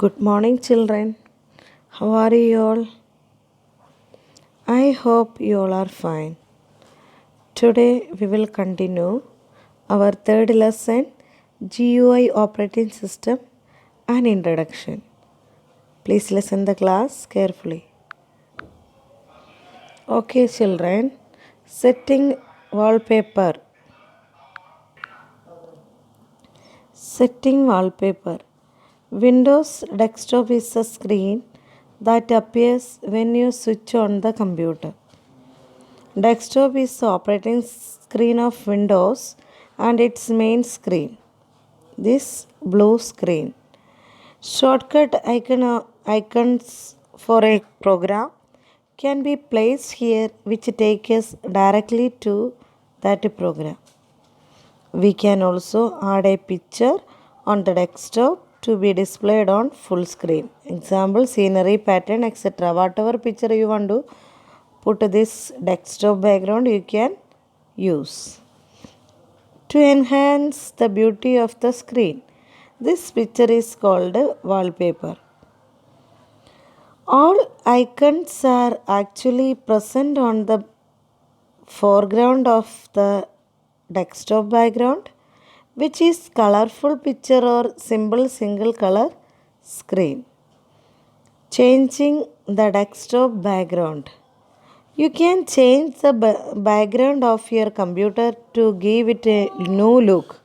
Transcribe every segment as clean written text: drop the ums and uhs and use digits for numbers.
Good morning, children. How are you all? I hope you all are fine. Today we will continue our third lesson GUI operating system and introduction. Please listen the class carefully. Okay, children. Setting wallpaper. Setting wallpaper. Windows desktop is a screen that appears when you switch on the computer. Desktop is the operating screen of Windows and its main screen. This blue screen. Shortcut icons for a program can be placed here which take us directly to that program. We can also add a picture on the desktop to be displayed on full screen. Example, scenery, pattern, etc. Whatever picture you want to put this desktop background you can use. To enhance the beauty of the screen, this picture is called wallpaper. All icons are actually present on the foreground of the desktop background, which is colorful picture or simple single color screen. Changing the desktop background. You can change the background of your computer to give it a new look.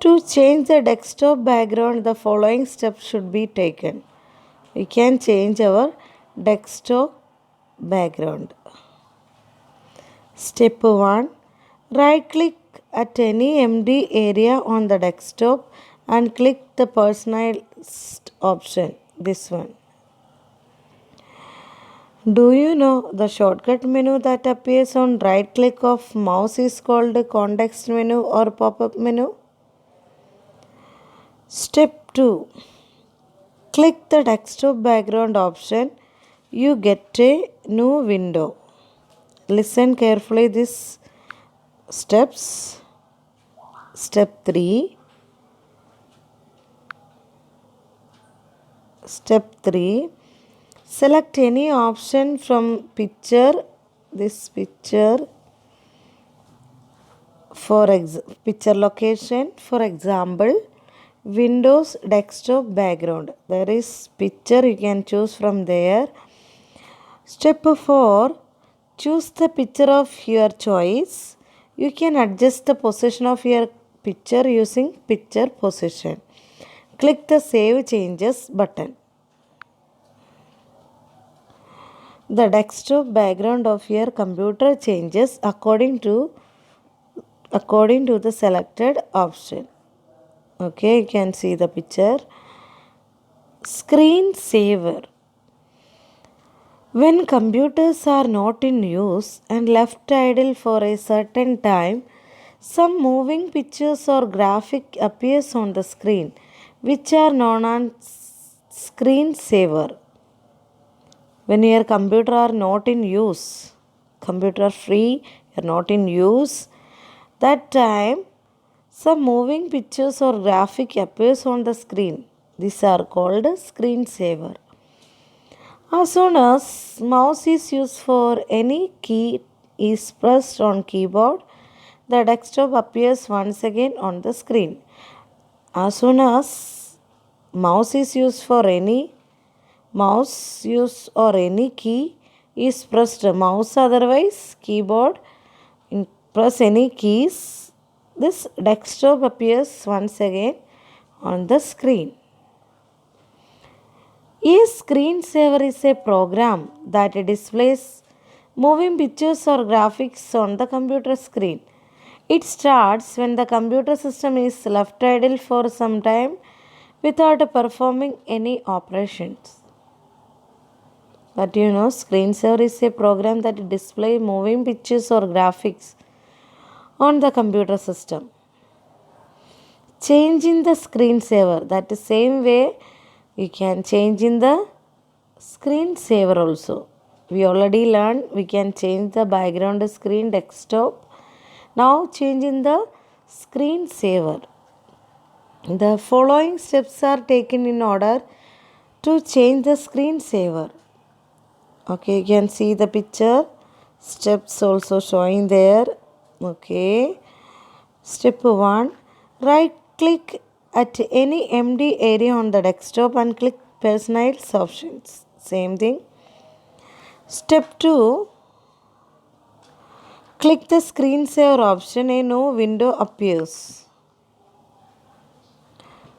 To change the desktop background, the following steps should be taken. We can change our desktop background. Step 1. Right click at any empty area on the desktop and click the personalized option. This one. Do you know the shortcut menu that appears on right click of mouse is called context menu or pop-up menu? Step 2. Click the desktop background option. You get a new window. Listen carefully these steps. Step 3. Step 3. Select any option from picture. This picture for picture location. For example, Windows desktop background. There is picture you can choose from there. Step 4. Choose the picture of your choice. You can adjust the position of your picture using picture position. Click the Save Changes button. The desktop background of your computer changes according to the selected option. Okay, you can see the picture. Screen saver. When computers are not in use and left idle for a certain time, some moving pictures or graphic appears on the screen, which are known as screen saver. When your computer are not in use, computer free, you're not in use, that time some moving pictures or graphic appears on the screen. These are called screen saver. As soon as mouse is used for any key is pressed on keyboard, the desktop appears once again on the screen. As soon as mouse is used for any mouse use or any key is pressed, mouse otherwise keyboard, press any keys, this desktop appears once again on the screen. A screensaver is a program that displays moving pictures or graphics on the computer screen. It starts when the computer system is left idle for some time without performing any operations. But you know, screensaver is a program that displays moving pictures or graphics on the computer system. Change in the screensaver. That is same way you can change in the screensaver also. We already learned we can change the background screen desktop. Now change in the screensaver. The following steps are taken in order to change the screensaver. Okay, you can see the picture. Steps also showing there. Okay. Step 1. Right click at any empty area on the desktop and click Personalize options. Same thing. Step 2. Click the screensaver option. A new window appears.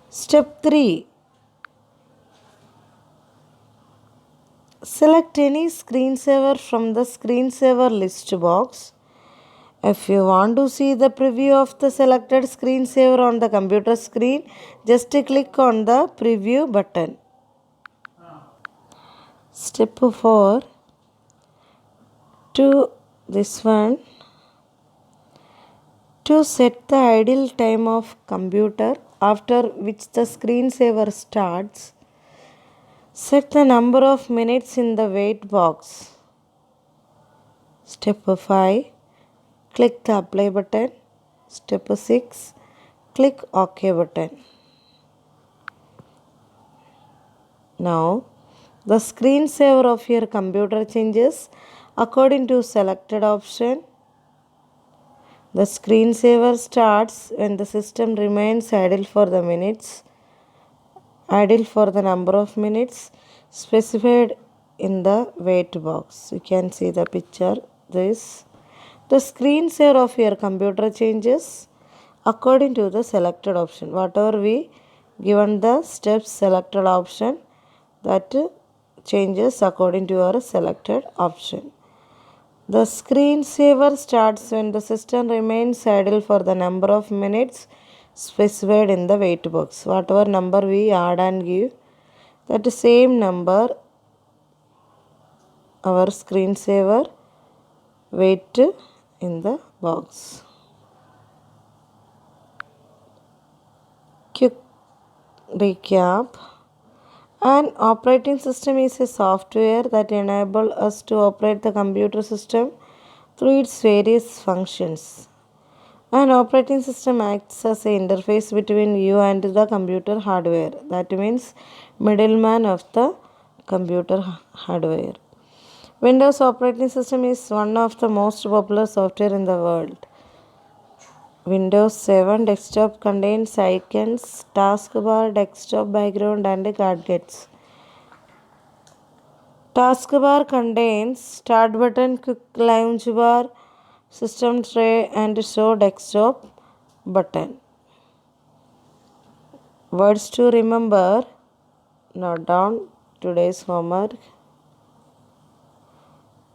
Step 3. Select any screensaver from the screensaver list box. If you want to see the preview of the selected screensaver on the computer screen, just click on the preview button. Step 4. To this one, to set the idle time of computer after which the screensaver starts, set the number of minutes in the wait box. Step 5. Click the apply button. Step 6. Click OK button. Now, the screensaver of your computer changes according to selected option. The screensaver starts when the system remains idle for the number of minutes specified in the wait box. You can see the picture. The screensaver of your computer changes according to the selected option. Whatever we given the steps selected option, that changes according to your selected option. The screensaver starts when the system remains idle for the number of minutes specified in the wait box. Whatever number we add and give, that same number our screensaver wait in the box. Quick recap. An operating system is a software that enables us to operate the computer system through its various functions. An operating system acts as an interface between you and the computer hardware. That means middleman of the computer hardware. Windows operating system is one of the most popular software in the world. Windows 7 desktop contains icons, taskbar, desktop background and gadgets. Taskbar contains start button, quick launch bar, system tray and show desktop button. Words to remember. Note down today's homework.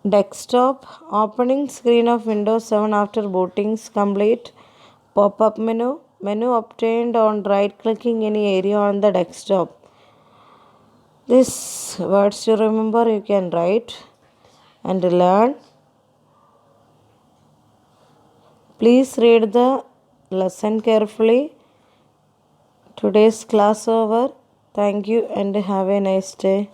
Desktop opening screen of Windows 7 after booting is complete. Pop-up menu. Menu obtained on right clicking any area on the desktop. These words to remember you can write and learn. Please read the lesson carefully. Today's class over. Thank you and have a nice day.